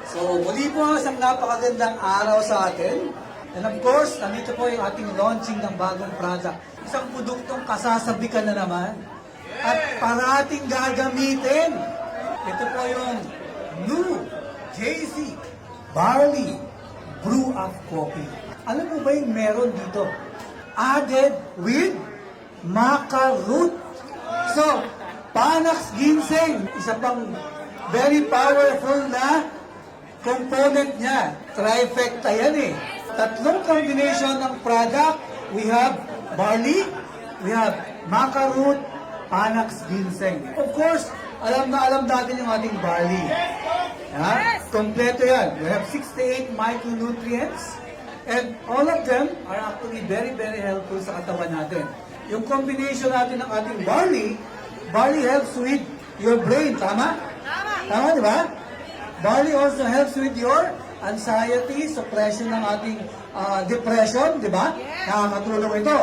So, muli po isang napakagandang araw sa atin. And of course, nandito po yung ating launching ng bagong product. Isang produktong kasasabikan na naman at parating gagamitin. Ito po yung new JC Barley Brew Up Coffee. Alam mo ba yung meron dito? Added with maca root. So, Panax ginseng, isa pang very powerful na component niya. Trifecta yan eh. Tatlong combination ng product. We have barley, we have maca root, Panax ginseng. Of course, alam na alam natin yung ating barley. Yeah? Kompleto yan. We have 68 micronutrients and all of them are actually very, very helpful sa katawan natin. Yung combination natin ng ating barley helps with your brain. Tama? Tama, di ba? Barley also helps with your anxiety, suppression ng ating depression, di ba? Nakakatulong ito.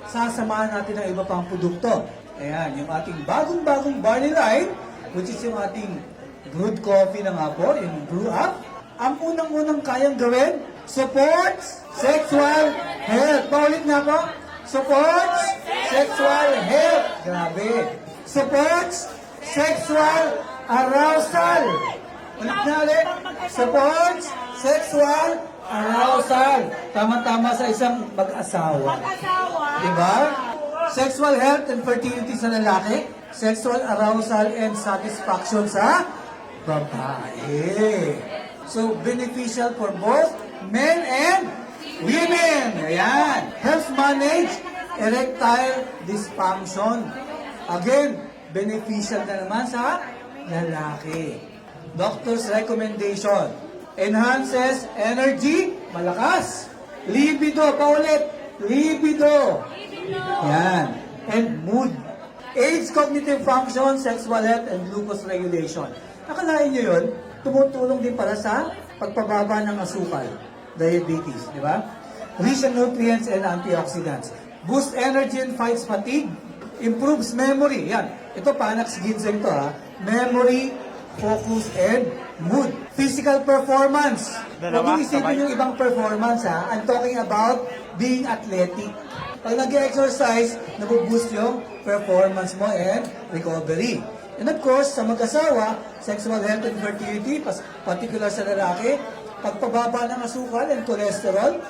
Sasamahan natin ang iba pang produkto. Ayan, yung ating bagong-bagong barley line, which is yung ating brewed coffee na nga po, yung brew up. Ang unang-unang kayang gawin, supports sexual health. Paulit na po. Supports sexual health. Grabe. Supports sexual arousal. Ulit na ulit. Supports sexual arousal. Tama-tama sa isang mag-asawa. Diba? Sexual health and fertility sa lalaki. Sexual arousal and satisfaction sa babae. So, beneficial for both men and women. Ayan. Helps manage erectile dysfunction. Again, beneficial na naman sa lalaki. Doctor's recommendation. Enhances energy, malakas. Libido, paulit. Libido. Yan. And mood. Aids cognitive function, sexual health, and glucose regulation. Nakalain nyo yun, tumutulong din para sa pagpababa ng asukal, diabetes, di ba? Rich in nutrients and antioxidants. Boost energy and fights fatigue. Improves memory. Yan. Ito, Panax ginseng to ha. Memory, focus, and mood. Physical performance. Huwag yung isipin yung ibang performance ha. I'm talking about being athletic. Pag nag-exercise, nabuboost yung performance mo and recovery. And of course, sa mag-asawa, sexual health and fertility, particular sa lalaki, pagpababa ng asukal and cholesterol,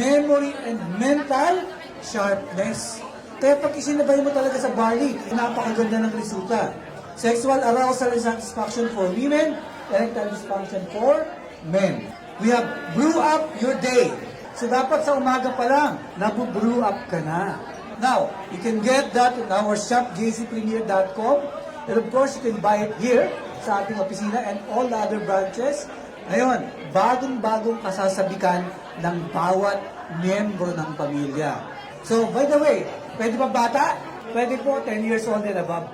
memory and mental sharpness. Kaya pag isinabay mo talaga sa barley, napakaganda ng resulta. Sexual arousal and satisfaction for women, erectile dysfunction for men. We have brew up your day. So dapat sa umaga pa lang, nabu-brew up ka na. Now, you can get that in our shop, jcpremier.com. And of course, you can buy it here sa ating opisina and all the other branches. Ngayon, bagong-bagong kasasabikan ng bawat miyembro ng pamilya. So, by the way, pwede pa bata? Pwede po 10 years old and above.